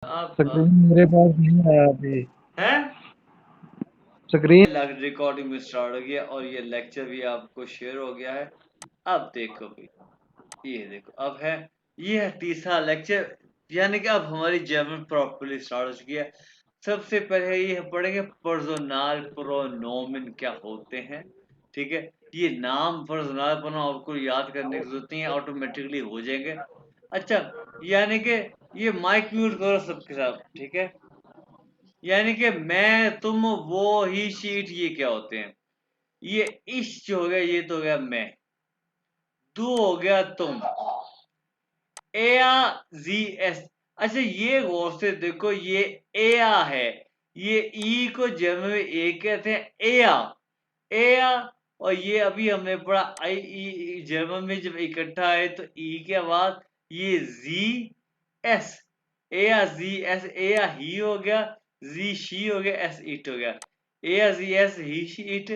आप स्क्रीन मेरे पास नहीं आया अभी। हैं स्क्रीन। रिकॉर्डिंग में स्टार्ट हो गया और ये लेक्चर भी आपको शेयर हो गया है। अब देखो भाई, ये देखो अब है, ये है तीसरा लेक्चर, यानी कि अब हमारी जर्मन प्रॉपर्ली स्टार्ट हो चुकी है। सबसे पहले ये पढ़ेंगे पर्सोनल प्रोनोमिन क्या होते हैं। ठीक है, ये नाम पर्सोनल प्रोनाउन आपको याद करने की जरूरत नहीं है, ऑटोमेटिकली हो जाएंगे। अच्छा, यानी कि ये माइक म्यूट करो सबके साथ, ठीक है। यानी कि मैं तुम वो ही शीट, ये क्या होते हैं, ये इश जो हो गया, ये तो हो गया मैं, तू हो गया तुम, एया जी एस। अच्छा ये गौर से देखो, ये एया है, ये ई को जर्मन में ए कहते हैं, एया, एया। और ये अभी हमने पढ़ा आई ई, जर्मन में जब इकट्ठा है तो ई के बाद ये जी एस, एया जी एस, एया ही हो गया, जी शी हो गया, एस इट हो गया, एया G S he she it.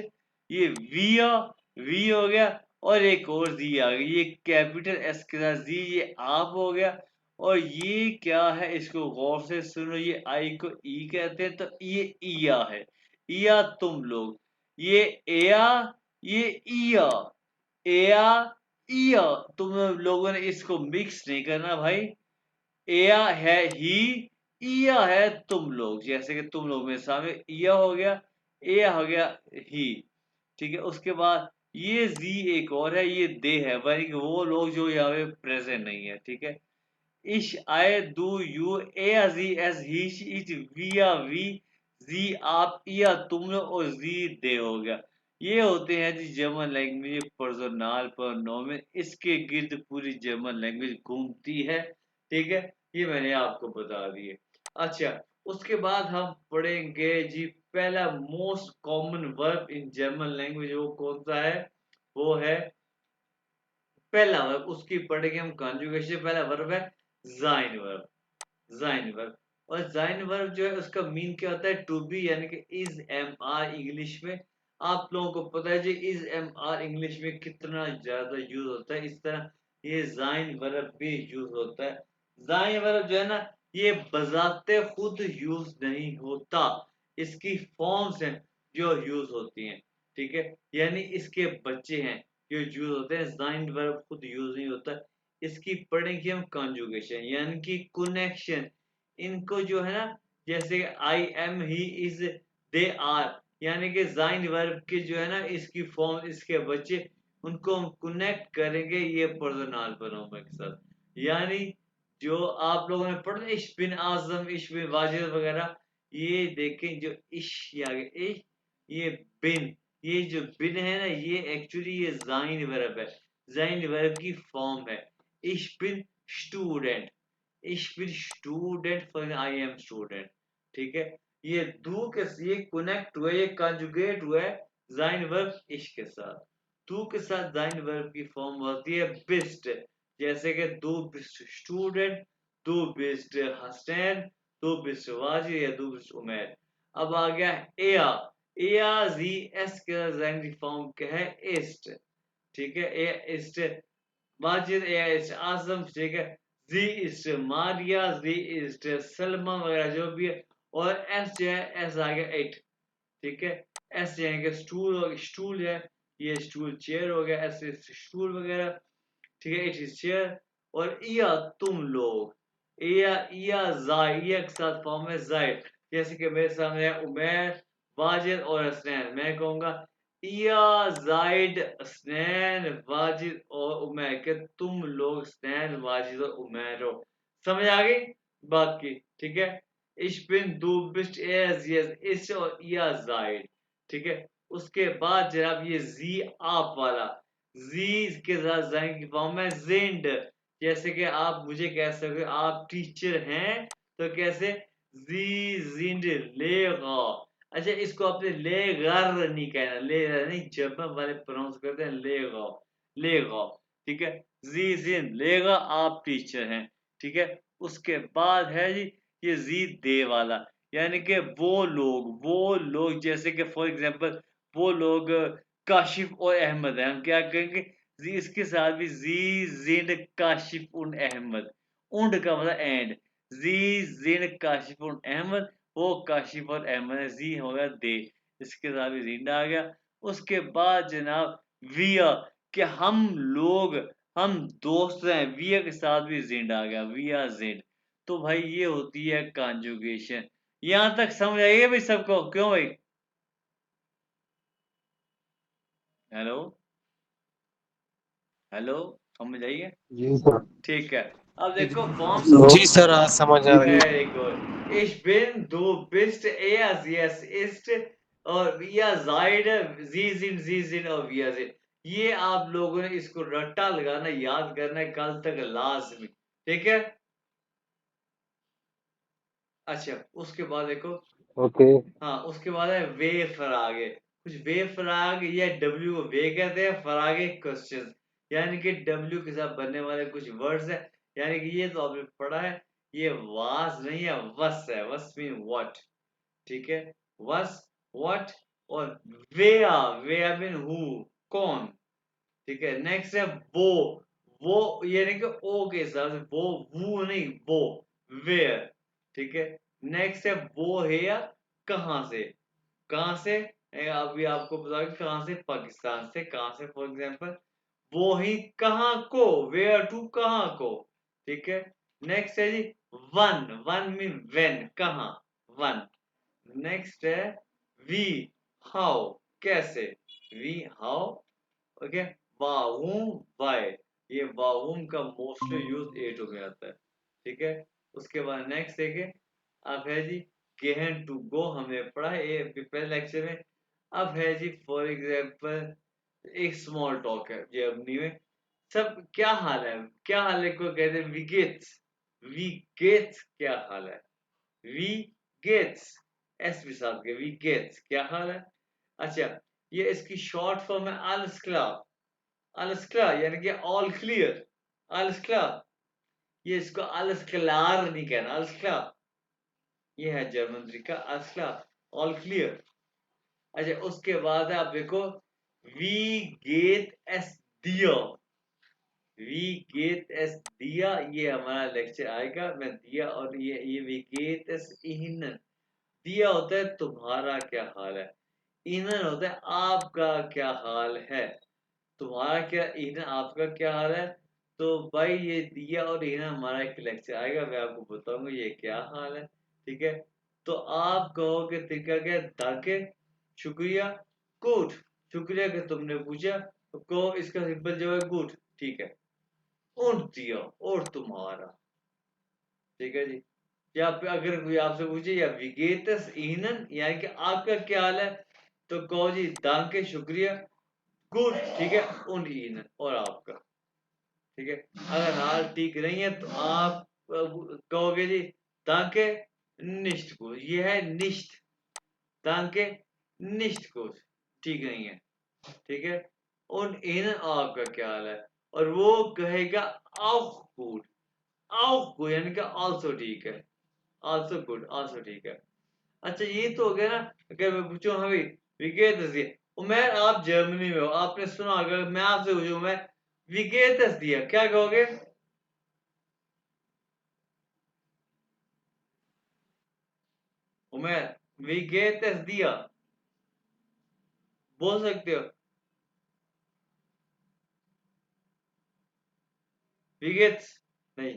ये वी हो गया, और एक और जी आ गई, ये कैपिटल एस के साथ जी, ये आप हो गया। और ये क्या है, इसको गौर से सुनो, ये आई को ई कहते हैं, तो ये ईया है, ईया तुम लोग, ये एया, ये ईया, एया ईया। तुम लोगों ने इसको मिक्स नहीं करना भाई। एया है ही, ईया है तुम लोग, जैसे कि तुम लोग में सामने ईया हो गया, एया हो गया ही। ठीक है, उसके बाद ये जी एक और है, ये दे है, यानी कि वो लोग जो यहाँ पे प्रेजेंट नहीं है। ठीक है, इश आई डू यू, ए जी S he she it, we या वी, जी आप, या तुम लोग, और जी दे हो गया। ये होते हैं जी जर्मन लैंग्वेज पर्सनल प्रोनोमिन, इसके गिर्द पूरी जर्मन लैंग्वेज घूमती है। ठीक है, ये मैंने आपको बता दिए। अच्छा, उसके बाद हम पढ़ेंगे जी पहला most common verb in German language, वो कौन सा है, वो है पहला वर्ब, उसकी पढ़ेंगे हम कॉन्जुगेशन। पहला वर्ब है जाइन वर्ब, जाइन वर्ब। और जाइन वर्ब जो है उसका मीन क्या होता है, टू बी, यानी कि इज एम आर इंग्लिश में। आप लोगों को पता है जी इज एम आर इंग्लिश में कितना ज्यादा यूज होता है, इस तरह ये जाइन वर्ब भी यूज होता है। जाइन वर्ब जो है ना, ये बजाते खुद यूज नहीं होता, इसकी फॉर्म्स हैं जो यूज होती हैं। ठीक है, यानी इसके बच्चे हैं जो यूज होते हैं, जाइन वर्ब खुद यूज नहीं होता। इसकी पढ़ेंगे हम कॉन्जुगेशन, यानी कि कनेक्शन। इनको जो है ना, जैसे I am he is they are, यानी कि जाइन वर्ब के जो है ना, इसकी फॉर्म, इसके बच्चे, उनको हम कनेक्ट करेंगे ये पर्सनल प्रोनोमिन के साथ। यानी जो आप लोगों ने पढ़ा इश बिन आजम, इश बिन वाजिद वगैरह, ये देखें जो इश आ गया, इश, ये बिन, ये जो बिन है ना, ये एक्चुअली ये जाइन वर्ब है, जाइन वर्ब की फॉर्म है। ich bin student, ich bin student for I am student. ठीक है, ये दू के, ये कनेक्ट हुए, ये कंजुगेट हुआ है जाइन वर्ब इश के साथ। दू के साथ जाइन वर्ब की फॉर्म होती है बिस्ट, जैसे कि दू बिस्ट स्टूडेंट, दू बिस्ट हसन, दू बिस्ट वाजिद, या दू बिस्ट उमैर। अब आ गया एया, एया जी एस के जाइन की फॉर्म क्या है, इस्ट। ठीक है, ए इस्ट वाजिद, ए इस्ट आजम। ठीक है, जी इस्ट मारिया, जी इस्ट सलमा वगैरह जो भी है। और एस जो है, एस आ गया एट। ठीक है, एस यानी कि स्टूल, स्टूल है, ये स्टूल चेयर हो गया, एस स्टूल वगैरह। ठीक है, इट इज चेयर। और इया तुम लोग, इया इया जाइया के साथ फॉर्म है जाइद, जैसे कि मेरे सामने है उमैर, वाजिद और हसनैन, मैं कहूंगा इया जाइद हसनैन वाजिद और उमैर, के तुम लोग हसनैन वाजिद और उमैर हो। समझ आ गई बात की। ठीक है, ich bin, du bist, er, sie, es ist और इया जाइद। ठीक है, उसके बाद जनाब ये जी आप वाला, जी के साथ जाइन की फॉर्म है जिंड, जैसे कि आप मुझे कह सकते हो आप टीचर हैं, तो कैसे, जी जिंड लेगा। अच्छा, इसको आपने लेगर नहीं कहना, लेगर नहीं, जर्मन वाले प्रोनाउंस करते हैं लेगा, लेगा। ठीक है, जी जिंद लेगा, आप टीचर हैं। ठीक है, उसके बाद है जी ये जी दे वाला, यानी कि वो लोग जैसे कि फॉर एग्जांपल वो लोग काशिफ और अहमद है, हम क्या कहेंगे जी, इसके साथ भी जी जिंद काशिफ उन अहमद, उंड का मतलब एंड, जी जिन काशिफुल अहमद, वो काशिफुल अहमद है, जी हो गया दे, इसके साथ भी जिंदा आ गया। उसके बाद जनाब विया, कि हम लोग, हम दोस्त हैं, विया के साथ भी जिंड आ गया, विया जिंड। तो भाई ये होती है कॉन्जुगेशन। यहां तक समझ आइए भाई सबको, क्यों भाई? हेलो हेलो, समझ आइए? जी सर। ठीक है। अब देखो फॉर्म्स हेलो। जी सर, आज समझ आ रही है। Very good. Ich bin, du bist, er, sie, es ist और wir seid, sie sind और wir sind। ये आप लोगों ने इसको रट्टा लगाना, याद करना है कल तक लाजमी। ठीक है? अच्छा, उसके बाद देखो, ओके। हाँ उसके बाद है वे फरागे। कुछ वे फराग या डब्ल्यू को वे कहते हैं, फरागे क्वेश्चन, यानी कि डब्ल्यू के साथ बनने वाले कुछ वर्ड्स है। यानी कि ये तो आपने पढ़ा है, ये वास नहीं है, वस है। वस मीन व्हाट। ठीक है? वस, व्हाट और वेया, वेया मीन हु, कौन। ठीक है? नेक्स्ट है वो यानी कि ओ के हिसाब से, वो नहीं, वो, वेयर। ठीक है? नेक्स्ट है वो है या कहां से, कहां से, अभी आपको बता कि कहां से, पाकिस्तान से। कहां से, फॉर एग्जांपल वो ही कहां को, वेयर टू, कहां को। ठीक है? नेक्स्ट है जी वन, वन मीन व्हेन, कहां, वन। नेक्स्ट है वी, हाउ, कैसे, वी हाउ। ओके, वाहूम, वाई, ये वाहूम का मोस्टली यूज एटो में आता है। ठीक है? उसके बाद नेक्स्ट देखिए, अब है जी गेहन टू गो, हमने पढ़ा है ये पहले लेक्चर में। अब है जी फॉर एग्जाम्पल एक स्मॉल टॉक है जर्मनी में। सब क्या हाल है, क्या हाल है को कहते हैं विगेट्स, विगेट्स क्या हाल है, वी गेट्स, एस भी साथ के, वी गेट्स क्या हाल है। अच्छा, ये इसकी शॉर्ट फॉर्म है alles klar, alles klar यानी कि ऑल क्लियर, alles klar। ये इसको alles klar नहीं कहना, alles klar। ये है जर्मन तरीका, alles klar, ऑल क्लियर। अच्छा, उसके बाद है आप देखो वी गेट एस दिया, वी गेट एस दिया, ये हमारा लेक्चर आएगा। मैं दिया और ये वी गेट एस ihnen, दिया होता है तुम्हारा क्या हाल है, ihnen होता है आपका क्या हाल है। तुम्हारा क्या, ihnen आपका क्या हाल है। तो भाई ये दिया और ihnen हमारा एक लेक्चर आएगा, मैं आपको बताऊंगा ये क्या हाल है। ठीक है? तो आप कहोगे तरीका क्या, दाके, शुक्रिया, गुड, शुक्रिया कि तुमने पूछा, तो कहो इसका सिंपल जवाब है गुड। ठीक है? और दिया और तुम्हारा। ठीक है जी? या फिर अगर कोई आपसे पूछे या विगेतस ihnen यानी कि आपका क्या हाल है, तो कहो जी दांके, शुक्रिया, गुड। ठीक है? उन ihnen और आपका। ठीक है? अगर हाल ठीक नहीं है तो आप कहोगे जी दांके निश्ट को, ये है निश्ट, दांके निश्ट को, ठीक नहीं है। ठीक है? उन ihnen आपका क्या हाल है, और वो कहेगा auch gut, auch gut यानी कि also ठीक है, also good, also ठीक है। अच्छा, ये तो हो गया ना। अगर मैं पूछूं हाँ भाई विगेतस दिया, उमर आप जर्मनी में हो, आपने सुना, अगर मैं आपसे पूछूं मैं विगेतस दिया, क्या कहोगे? उमर विगेतस दिया बोल सकते हो, विगेट्स नहीं,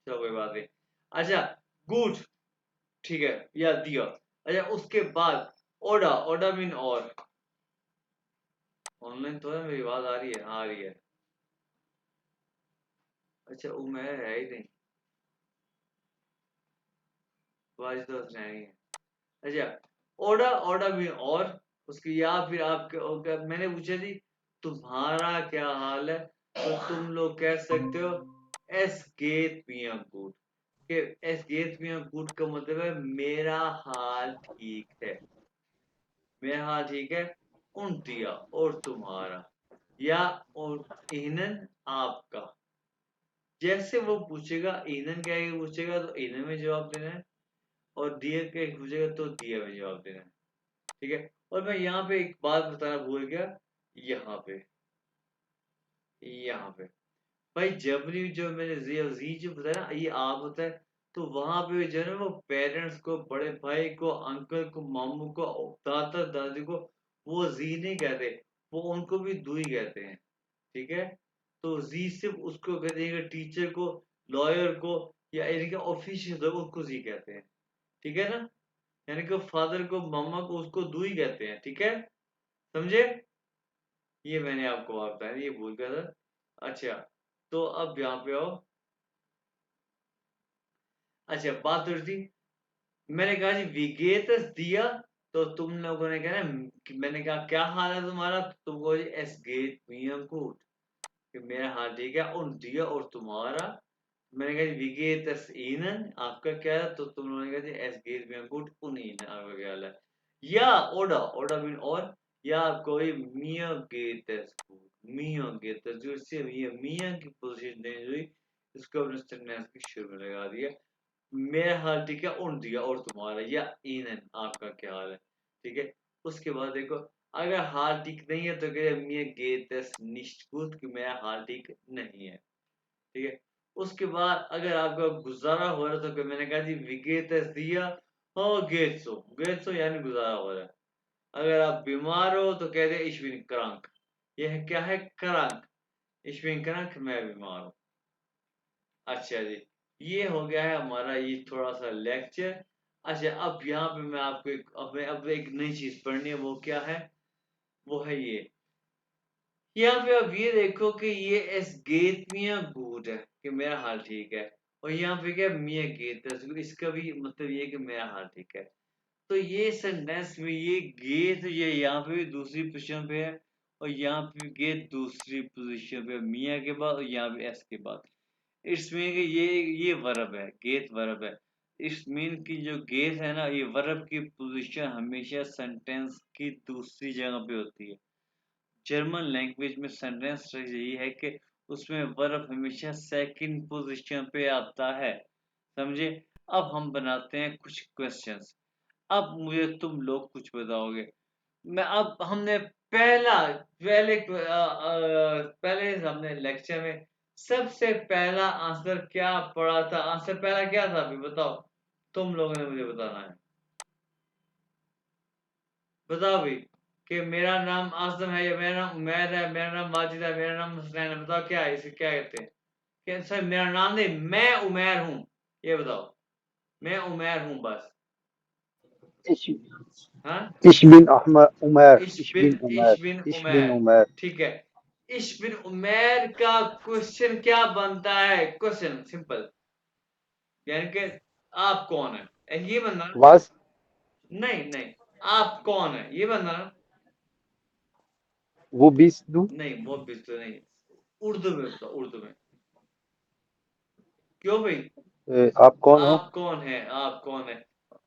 चलो कोई बात नहीं। अच्छा, गुड, ठीक है, या दिया। अच्छा, उसके बाद ओडा, ओडा मीन और, ऑनलाइन तो है, मेरी आवाज आ रही है, हाँ आ रही है। अच्छा, उमर है ही नहीं, आवाज तो नहीं है। अच्छा, ओडा, ओडा भी और, उसकी, या फिर आप मैंने पूछा जी तुम्हारा क्या हाल है, तो तुम लोग कह सकते हो एस गेट मिया गुड, के एस गेट मिया गुड का मतलब है मेरा हाल ठीक है, मेरा हाल ठीक है। उन दिया और तुम्हारा, या और इनन आपका। जैसे वो पूछेगा इनन क्या पूछेगा तो इनन में जवाब देना है, और दिया क्या पूछेगा तो दिया में जवाब देना है। ठीक है? और मैं यहाँ पे एक बात बताना भूल गया, यहाँ पे, यहाँ पे भाई जर्मनी जो मैंने जी जो बताया ना, ये आप होता है, तो वहां पे जो है ना वो पेरेंट्स को, बड़े भाई को, अंकल को, मामू को, दादा दादी को वो जी नहीं कहते, वो उनको भी दू ही कहते हैं। ठीक है, तो जी सिर्फ उसको कहते हैं कि टीचर को, लॉयर को, या इनके ऑफिशियल उनको जी कहते हैं। ठीक है ना, यानी कि फादर को, मम्मा को, उसको दू ही कहते हैं। ठीक है, समझे? ये मैंने आपको बात बताया, ये भूल गया था। अच्छा, तो अब यहाँ पे आओ। अच्छा, बात हो रही थी, मैंने कहा जी विगेतस दिया, तो तुम लोगों ने कहा ना कि मैंने कहा क्या हाल है तुम्हारा, तो तुम कहो G S get me good, कि मेरा हाल ठीक है, और दिया और तुम्हारा, मैंने कहा जी विगेतस ईनन, आपका क्या है, तो तुम लोगों ने कहा G S get me good उन ईनन, आपका क्या हाल है। या ओडा, ओडा मीन और, या कोई मिया गेतस गुड, मिया गेतस, जो इससे ये मिया की पोजीशन चेंज हुई, इसको अपने सेंटेंस के शुरू में लगा दिया। मेरा हाल ठीक है उन दिया और तुम्हारा, या ईनन आपका क्या हाल है। ठीक है, उसके बाद देखो, अगर हाल ठीक नहीं है तो कहे mir geht es nicht gut, कि मेरा हाल ठीक नहीं है। ठीक है, उसके बाद अगर आपका गुजारा हो रहा है तो मैंने कहा जी wie geht es दिया, हो geht so यानी गुजारा हो रहा है। अगर आप बीमार हो तो कहते हैं ich bin krank, यह क्या है, krank, ich bin krank, मैं बीमार हूँ। अच्छा जी, ये हो गया है हमारा ये थोड़ा सा लेक्चर। अच्छा, अब यहाँ पे मैं आपको अब एक नई चीज पढ़नी है, वो क्या है, वो है ये। यहाँ पे आप ये देखो कि ये एस गेट मिया गुड है, कि मेरा हाल ठीक है, और यहाँ पे क्या मिया गेट है, तो इसका भी मतलब ये है कि मेरा हाल ठीक है। तो ये सेंटेंस में ये गेट, ये यहाँ पे भी दूसरी पोजीशन पे है, और यहाँ पे गेट दूसरी पोजीशन पे है, मिया के बाद, और यहाँ पे एस के बाद। इट्स मीन कि ये वर्ब है, गेट वर्ब है। इट्स मीन कि जो गेट है ना, ये वर्ब की पोजीशन हमेशा सेंटेंस की दूसरी जगह पे होती है। जर्मन लैंग्वेज में सेंटेंस स्ट्रक्चर यही है कि उसमें वर्ब हमेशा सेकंड पोजीशन पे आता है। समझे? अब हम बनाते हैं कुछ क्वेश्चंस। अब मुझे तुम लोग कुछ बताओगे। मैं अब हमने पहले हमने लेक्चर में सबसे पहला आंसर क्या पढ़ा था, आंसर पहला क्या था अभी बताओ, तुम लोगों ने मुझे बताना है। बताओ भाई, कि मेरा नाम आजम है, या मेरा नाम उमैर है, मेरा नाम माजिद है, मेरा नाम हुसैन है, बताओ क्या है, इसे क्या कहते हैं? क्या सर मेरा नाम नहीं, मैं उमैर हूँ, ये बताओ, मैं उमैर हूँ बस। Ich, हाँ, ich bin Ahmed Umer. Ich bin इश Umer. बिन Ich bin उमैर, Umer. ठीक है। इश बिन उमैर का क्वेश्चन क्या बनता है, क्वेश्चन सिंपल, यानी कि आप कौन है, ये बनना ना? Was? नहीं नहीं, आप कौन है ये बनना ना? Wo bist du? नहीं, वो भी तो नहीं, उर्दू में बताओ, उर्दू में। क्यों भाई? आप कौन हो? आप कौन है, आप कौन है,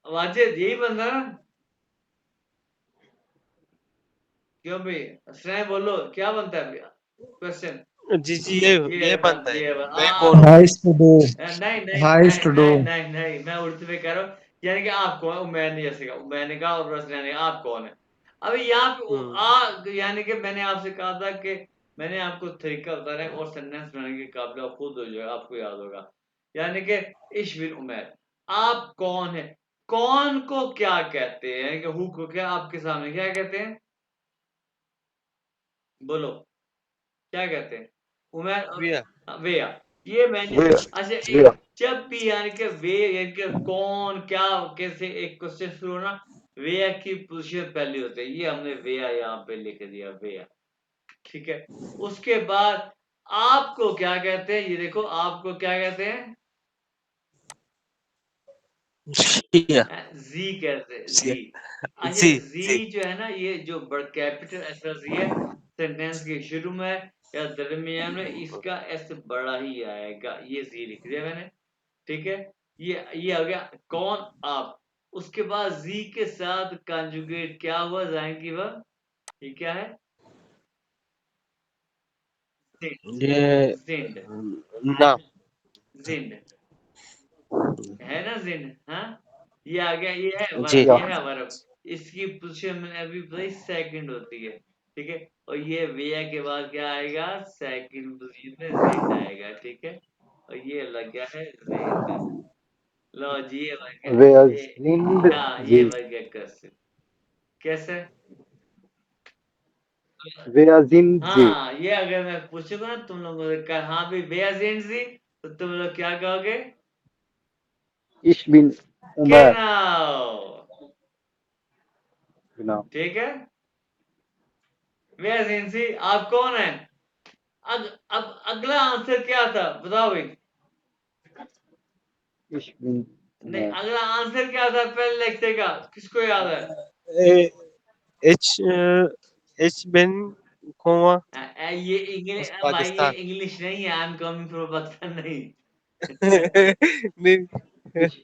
वाजिद यही बनना ना? क्यों भाई, श्रेय बोलो क्या बनता है क्वेश्चन? जी जी, ये बनता है, ये मैं कौन हूँ। Nice to do. नहीं नहीं Nice नहीं to नहीं do. नहीं नहीं, मैं उर्दू में कह रहा हूँ, यानी कि आप कौन है, मैंने जैसे कहा, मैंने कहा और रसना ने कहा, आप कौन है। अभी यहाँ पे यानी कि मैंने आपसे कहा था कि मैंने आपको तरीका बता रहा है और सेंटेंस बनाने के काबिल आप खुद हो जाएगा, आपको याद होगा। यानी कि इश्विन उमैर, आप कौन है, कौन को क्या कहते हैं, कि हु को क्या आपके सामने क्या कहते हैं, बोलो क्या कहते हैं, उमैर भैया। वेया, ये मैंने, Wer? अच्छा Wer? जब भी यानी कि वे यानी कि कौन क्या, कैसे एक क्वेश्चन शुरू होना, वेया की पोजीशन पहले होती है, ये हमने वेया यहाँ पे लिख दिया, वेया। ठीक है, उसके बाद आपको क्या कहते हैं, ये देखो आपको क्या कहते हैं, भैया। जी कहते हैं, जी जी। अच्छा, जी जी जी। जो है ना, ये जो कैपिटल एस जी है, सेंटेंस के शुरू में या दरमियान में, इसका एस बड़ा ही आएगा, ये जी लिख दिया मैंने। ठीक है, ये आ गया कौन, आप। उसके बाद जी के साथ कंजुगेट क्या हुआ, जाएंगी वह, ये क्या है, ये जिंड, ना। जिंड है ना, जिंड, हाँ, ये आ गया, ये है जी। वर्ब, ये है वर्ब। इसकी पोजीशन मैंने अभी बताई सेकंड होती है। ठीक है, और ये वेया के बाद क्या आएगा, सेकंड पोजीशन में जिंड आएगा। ठीक है, और ये लग गया है जिंड। लो जी, ये बन गया wer ये। sind हाँ, ये sie? बन गया क्वेश्चन। कैसे? Wer sind sie? हाँ, ये अगर मैं पूछूंगा ना तुम लोगों से हाँ भी बेअजेंसी, तो तुम लोग क्या कहोगे? Ich bin Umer. Genau। Genau. ठीक है। बेअजेंसी आप कौन है? अब अगला आंसर क्या था बताओ भाई। Ich bin नहीं, Umer. अगला आंसर क्या था पहले लेक्चर का? किसको याद है? H Ben Koma ये इंग्लिश भाई, ये पाकिस्तान। इंग्लिश नहीं है। I am coming from Pakistan नहीं। नहीं Ich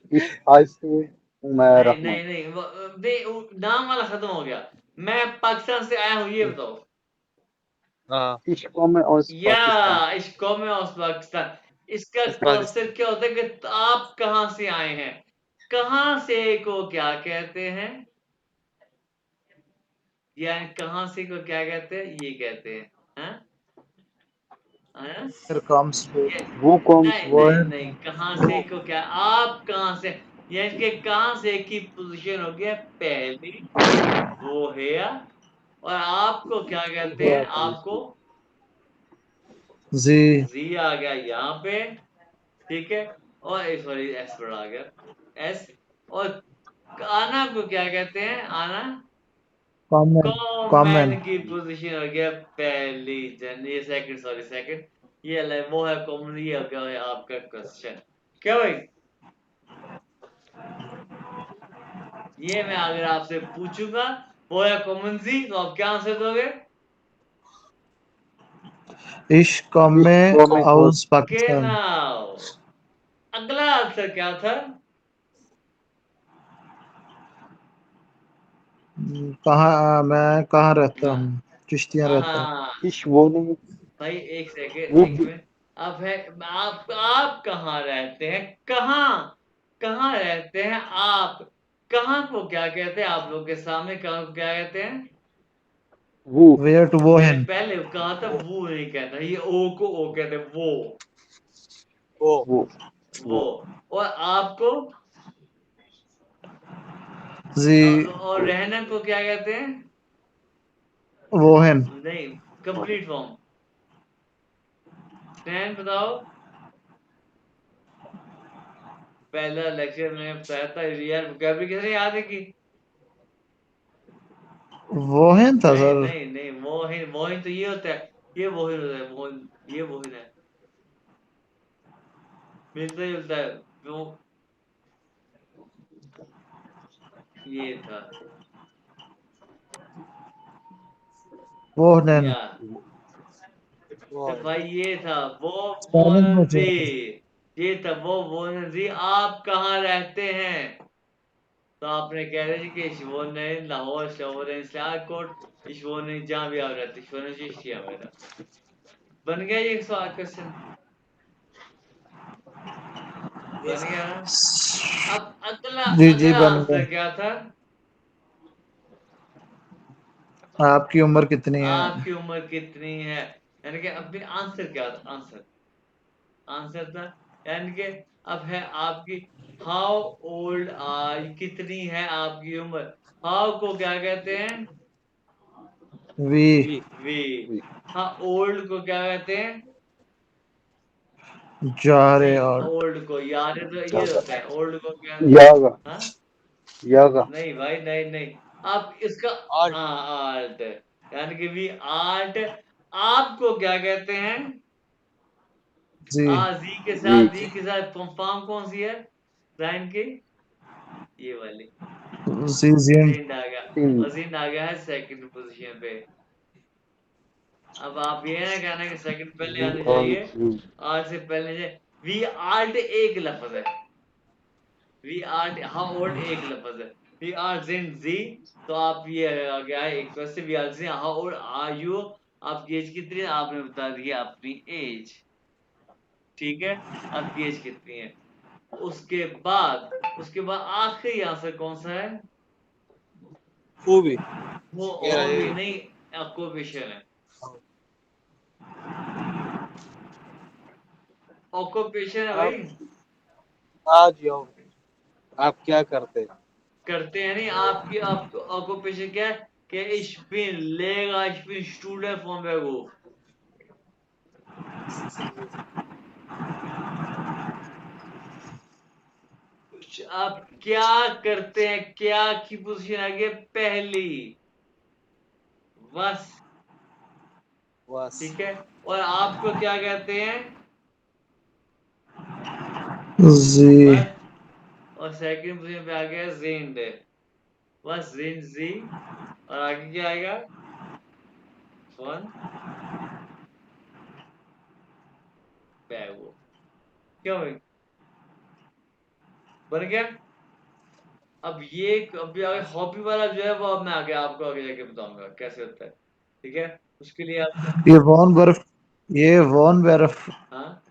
heiße Umer नहीं Rahman. नहीं नहीं, नाम वाला खत्म हो गया। मैं पाकिस्तान से आया हूँ, ये बताओ। हाँ Ich komme aus Pakistan. या ich komme aus पाकिस्तान। इसका क्वेश्चन पाकिस्तान क्या होता है कि आप कहाँ से आए हैं? कहाँ से को क्या कहते हैं? या कहाँ से को क्या कहते हैं? ये कहते हैं। हाँ? हाँ? Here comes to ये Wo kommst नहीं नहीं word नहीं, कहाँ से को क्या, आप कहाँ से, यानी कि कहाँ से की पोजीशन हो गया पहली, वो है या, और आपको क्या कहते हैं? आपको the जी आ गया यहाँ पे। ठीक है। और सॉरी एस पर आ गया एस। और आना को क्या कहते हैं? आना common कॉमन common की पोजीशन हो गया पहली जन, ये सेकंड, सॉरी सेकंड। ये वो है कॉमन, ये हो गया है आपका क्वेश्चन। क्या भाई? ये मैं अगर आपसे पूछूंगा वो है कॉमन सी, तो आप क्या आंसर दोगे? Ich Ich komme komme aus aus के Pakistan. नाउ। अगला आंसर क्या था? मैं कहाँ रहता हाँ हूँ? चिश्तियाँ हाँ रहता हूँ। हाँ। Ich wohne भाई एक सेकंड, wo एक bi- मिनट। अब है आप कहाँ रहते हैं? कहाँ कहाँ रहते हैं आप? कहाँ को क्या कहते हैं? आप लोग के सामने कहाँ को क्या कहते हैं? wo Where to मैंने wohin? पहले कहा था वो नहीं कहता, ये ओ को ओ कहते हैं, वो wo वो। wo और आपको The और रहने को क्या कहते हैं? wohin. नहीं, कंप्लीट फॉर्म। स्टैंड बताओ। पहला लेक्चर में बताया था यार, वोकैबुलरी कैसे याद है कि? Wohin था नहीं सर। नहीं नहीं, मोहिन मोहिन तो ये होता है, ये मोहिन होता है, मोहिन ये मोहिन है, मिलता जुलता है वो। ये था Wohin. या। वो तो भाई ये था वो Spelling मोहन जी। मुझे ये था वो मोहन जी, आप कहाँ रहते हैं? तो आपने कह रहे थे कि ईश्वर लाहौर शहर सियालकोट, ईश्वर जहाँ भी आप रहते, ईश्वर चिश्तिया मेरा। बन गया ये सवाल, क्वेश्चन बन गया ना? अब अगला जी अगला बन आंसर गया। क्या था? आपकी उम्र कितनी है? आपकी उम्र कितनी है? यानी कि अभी आंसर क्या था? आंसर आंसर था, यानी कि अब है आपकी हाउ ओल्ड आर, कितनी है आपकी उम्र? हाउ को क्या कहते हैं? वी भी वी। wie हाँ, ओल्ड को क्या कहते हैं? जा रहे नहीं, और ओल्ड को यार तो ये Jaga होता है, ओल्ड को क्या? Jaga हाँ? Jaga नहीं भाई, नहीं नहीं। आप इसका और हाँ आर्ट, यानी कि वी आर्ट। आपको क्या कहते हैं? जी wie जी के साथ फॉर्म कौन सी है लाइन की? ये वाली। जी जिन जिंद आ गया। sind और जिंद आ गया है सेकंड पोजीशन पे। अब आप ये ना कहना कि सेकंड पहले wie आनी alt चाहिए, sind आर से पहले जाए। वी आर्ट एक लफ्ज है, वी आर्ट हाउ ओल्ड एक लफ्ज है। वी आर जिन जी, तो आप ये आ गया है एक क्वेश्चन, वी आर जिन हाउ ओल्ड आर यू, आपकी एज कितनी है? आपने बता दिया अपनी एज। ठीक है, आपकी एज कितनी है? उसके बाद आखिरी आंसर कौन सा है? वो भी वो ये और भी रहे नहीं, ऑक्यूपेशन है। ऑक्यूपेशन है भाई। आप आ जाओ आप क्या करते? करते हैं नहीं, आपकी आपको ऑक्यूपेशन क्या है कि ich bin Lehrer, ich bin Student von Beruf। आप क्या करते हैं, क्या की पोजीशन आ गई पहली, बस। बस। ठीक है, और आपको क्या कहते हैं, Sie, बस। और सेकंड पोजीशन पे आ गया जिंद, बस जिन जी। और आगे क्या आएगा, वन बैगो। क्यों भाई, बन गया। अब ये अभी आगे हॉबी वाला जो है वो अब मैं आगे आपको आगे जाके बताऊंगा कैसे होता है। ठीक है, उसके लिए आप, ये वॉन बर्फ, ये वॉन बर्फ, हाँ,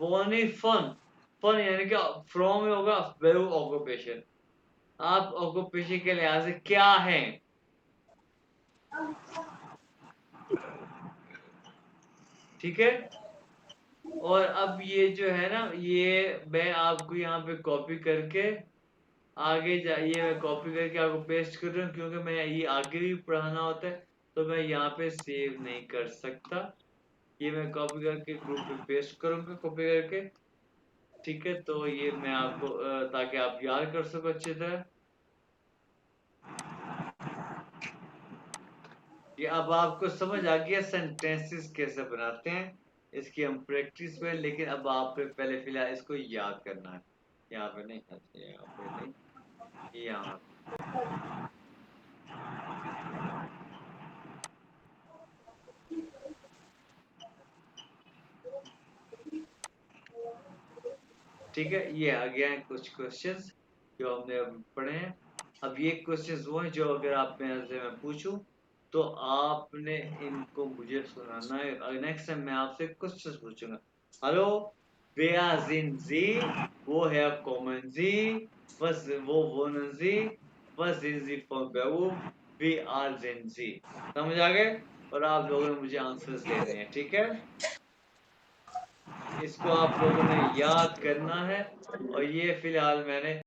वो नहीं फन, फन यानी कि फ्रॉम में होगा वेरू ऑक्यूपेशन, आप ऑक्यूपेशन के लिहाज से क्या है। ठीक है, और अब ये जो है ना, ये मैं आपको यहाँ पे कॉपी करके आगे जाइए, मैं कॉपी करके आपको पेस्ट कर रहा हूँ क्योंकि मैं ये आगे भी पढ़ाना होता है, तो मैं यहाँ पे सेव नहीं कर सकता। ये मैं कॉपी करके ग्रुप पे पेस्ट करूंगा कॉपी करके। ठीक है, तो ये मैं आपको ताकि आप याद कर सको अच्छी तरह। ये अब आपको समझ आ गया सेंटेंसेस कैसे बनाते हैं, इसकी हम प्रैक्टिस में, लेकिन अब आप पे पहले फिलहाल इसको याद करना है। यहाँ पे नहीं, अच्छा यहाँ पे नहीं, यहाँ। ठीक है, ये आ गया है कुछ क्वेश्चंस जो हमने अब पढ़े हैं। अब ये क्वेश्चंस वो हैं जो अगर आप मेरे से मैं पूछूं तो आपने इनको मुझे सुनाना है। नेक्स्ट टाइम मैं आपसे क्वेश्चंस पूछूंगा। Hello, wer sind Sie, woher kommen Sie, was wo wohnen Sie, was sind Sie von Beruf, wie alt sind Sie। समझ आ गए, और आप लोगों ने मुझे आंसर्स देने हैं। ठीक है, इसको आप लोगों ने याद करना है। और ये फिलहाल मैंने